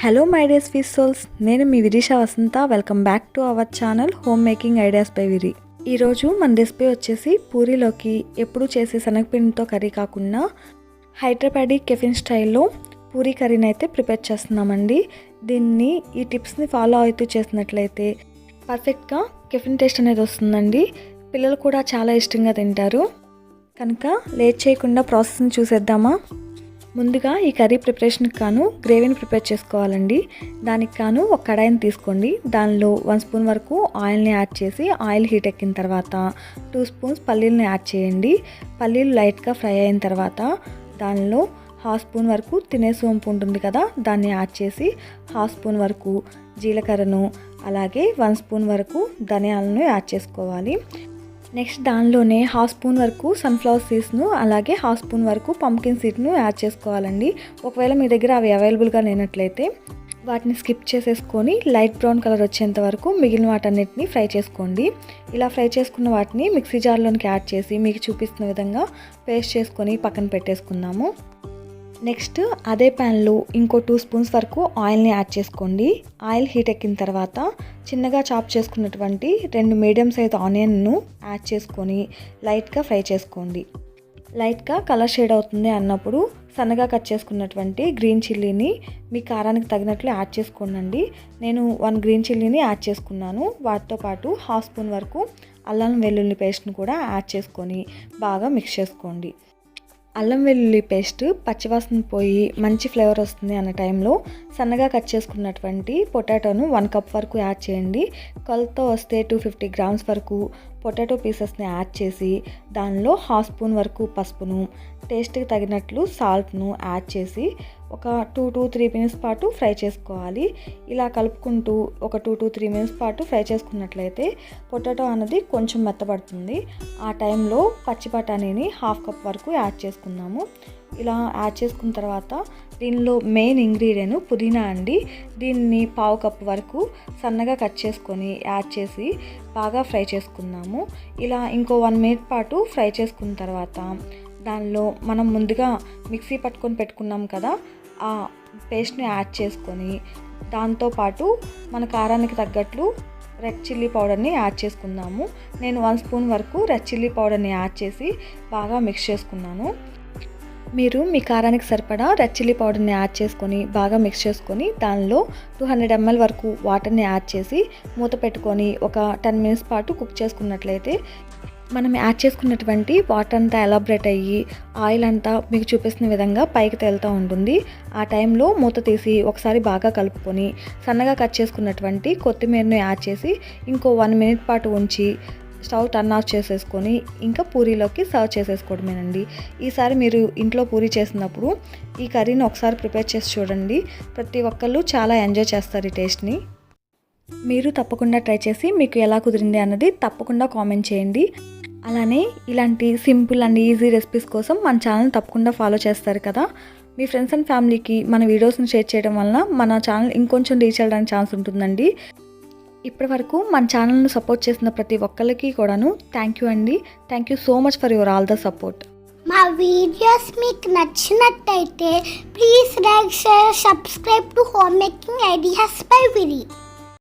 Hello my dear sweet souls, నేను మీ Virisha Vasantha. Welcome back to our channel home making ideas by Viri. ఈరోజు మన recipe వచ్చేసి పూరీలోకి ఎప్పుడు చేసే శనగపిండితో కర్రీ కాకుండా హైదరాబాదీ కెఫిన్ స్టైల్లో పూరీ కర్రీని అయితే ప్రిపేర్ చేస్తున్నామండి. దీన్ని ఈ టిప్స్ని ఫాలో అవుతూ చేసినట్లయితే పర్ఫెక్ట్గా కెఫిన్ టేస్ట్ అనేది వస్తుందండి. పిల్లలు కూడా చాలా ఇష్టంగా తింటారు. కనుక లేట్ చేయకుండా ప్రాసెస్ని చూసేద్దామా. ముందుగా ఈ కర్రీ ప్రిపరేషన్కి కాను గ్రేవీని ప్రిపేర్ చేసుకోవాలండి. దానికి కాను ఒక కడాయిని తీసుకోండి. దానిలో 1 స్పూన్ వరకు ఆయిల్ని యాడ్ చేసి ఆయిల్ హీట్ ఎక్కిన తర్వాత 2 స్పూన్స్ పల్లీలని యాడ్ చేయండి. పల్లీలు లైట్గా ఫ్రై అయిన తర్వాత దానిలో 1/2 స్పూన్ వరకు తినే సోంపు ఉంటుంది కదా, దాన్ని యాడ్ చేసి 1/2 స్పూన్ వరకు జీలకర్రను అలాగే 1 స్పూన్ వరకు ధనియాలను యాడ్ చేసుకోవాలి. నెక్స్ట్ దానిలోనే 1/2 స్పూన్ వరకు సన్ఫ్లవర్ సీడ్స్ను అలాగే 1/2 స్పూన్ వరకు పంకిన్ సీడ్ను యాడ్ చేసుకోవాలండి. ఒకవేళ మీ దగ్గర అవి అవైలబుల్గా లేనట్లయితే వాటిని స్కిప్ చేసేసుకొని లైట్ బ్రౌన్ కలర్ వచ్చేంత వరకు మిగిలిన వాటన్నిటిని ఫ్రై చేసుకోండి. ఇలా ఫ్రై చేసుకున్న వాటిని మిక్సీ జార్లోనికి యాడ్ చేసి మీకు చూపిస్తున్న విధంగా పేస్ట్ చేసుకొని పక్కన పెట్టేసుకుందాము. నెక్స్ట్ అదే ప్యాన్లో ఇంకో 2 స్పూన్స్ వరకు ఆయిల్ని యాడ్ చేసుకోండి. ఆయిల్ హీట్ ఎక్కిన తర్వాత చిన్నగా చాప్ చేసుకున్నటువంటి 2 మీడియం సైజ్ ఆనియన్ను యాడ్ చేసుకొని లైట్గా ఫ్రై చేసుకోండి. లైట్గా కలర్ షేడ్ అవుతుంది అన్నప్పుడు సన్నగా కట్ చేసుకున్నటువంటి గ్రీన్ చిల్లీని మీ కారానికి తగినట్లు యాడ్ చేసుకోండి. నేను 1 గ్రీన్ చిల్లీని యాడ్ చేసుకున్నాను. వాటితో పాటు 1/2 స్పూన్ వరకు అల్లం వెల్లుల్లి పేస్ట్ని కూడా యాడ్ చేసుకొని బాగా మిక్స్ చేసుకోండి. అల్లం వెల్లుల్లి పేస్ట్ పచ్చివాసన పోయి మంచి ఫ్లేవర్ వస్తుంది అన్న టైంలో సన్నగా కట్ చేసుకున్నటువంటి పొటాటోను 1 కప్ వరకు యాడ్ చేయండి. కొలతో వస్తే 250 గ్రామ్స్ వరకు పొటాటో పీసెస్ని యాడ్ చేసి దానిలో 1/2 స్పూన్ వరకు పసుపును, టేస్ట్కి తగినట్లు సాల్ట్ను యాడ్ చేసి ఒక 2 to 3 మినిట్స్ పాటు ఫ్రై చేసుకోవాలి. ఇలా కలుపుకుంటూ ఒక 2 to 3 మినిట్స్ పాటు ఫ్రై చేసుకున్నట్లయితే పొటాటో అనేది కొంచెం మెత్తబడుతుంది. ఆ టైంలో పచ్చి బఠానీని 1/2 కప్ వరకు యాడ్ చేసుకున్నాము. ఇలా యాడ్ చేసుకున్న తర్వాత దీనిలో మెయిన్ ఇంగ్రీడియంట్ పుదీనా అండి. దీన్ని 1/2 కప్ వరకు సన్నగా కట్ చేసుకొని యాడ్ చేసి బాగా ఫ్రై చేసుకున్నాము. ఇలా ఇంకో 1 మినిట్ పాటు ఫ్రై చేసుకున్న తర్వాత దానిలో మనం ముందుగా మిక్సీ పట్టుకొని పెట్టుకున్నాం కదా, ఆ పేస్ట్ని యాడ్ చేసుకొని దాంతోపాటు మన కారానికి తగ్గట్లు రెడ్ చిల్లీ పౌడర్ని యాడ్ చేసుకుందాము. నేను 1 స్పూన్ వరకు రెడ్ చిల్లీ పౌడర్ని యాడ్ చేసి బాగా మిక్స్ చేసుకున్నాను. మీరు మీ కారానికి సరిపడా రెడ్ చిల్లీ పౌడర్ని యాడ్ చేసుకొని బాగా మిక్స్ చేసుకొని దానిలో 200 ml వరకు వాటర్ని యాడ్ చేసి మూత పెట్టుకొని ఒక 10 మినిట్స్ పాటు కుక్ చేసుకున్నట్లయితే మనం యాడ్ చేసుకున్నటువంటి వాటర్ అంతా ఎలాబరేట్ అయ్యి ఆయిల్ అంతా మీకు చూపిస్తున్న విధంగా పైకి తేలుతూ ఉంటుంది. ఆ టైంలో మూత తీసి ఒకసారి బాగా కలుపుకొని సన్నగా కట్ చేసుకున్నటువంటి కొత్తిమీరను యాడ్ చేసి ఇంకో 1 మినిట్ పాటు ఉంచి స్టవ్ టర్న్ ఆఫ్ చేసేసుకొని ఇంకా పూరీలోకి సర్వ్ చేసేసుకోవడమేనండి. ఈసారి మీరు ఇంట్లో పూరీ చేసినప్పుడు ఈ కర్రీని ఒకసారి ప్రిపేర్ చేసి చూడండి. ప్రతి ఒక్కళ్ళు చాలా ఎంజాయ్ చేస్తారు ఈ టేస్ట్ని. మీరు తప్పకుండా ట్రై చేసి మీకు ఎలా కుదిరింది అన్నది తప్పకుండా కామెంట్ చేయండి. అలానే ఇలాంటి సింపుల్ అండ్ ఈజీ రెసిపీస్ కోసం మన ఛానల్ తప్పకుండా ఫాలో చేస్తారు కదా. మీ ఫ్రెండ్స్ అండ్ ఫ్యామిలీకి మన వీడియోస్ని షేర్ చేయడం వలన మన ఛానల్ ఇంకొంచెం రీచ్ అవ్వడానికి ఛాన్స్ ఉంటుందండి. ఇప్పటి వరకు మన ఛానల్ను సపోర్ట్ చేసిన ప్రతి ఒక్కరికి కూడాను థ్యాంక్ యూ అండి. Thank you so much for your all the support. మా వీడియోస్ మీకు నచ్చినట్టయితే please like, share, subscribe to home making ideas by విరి.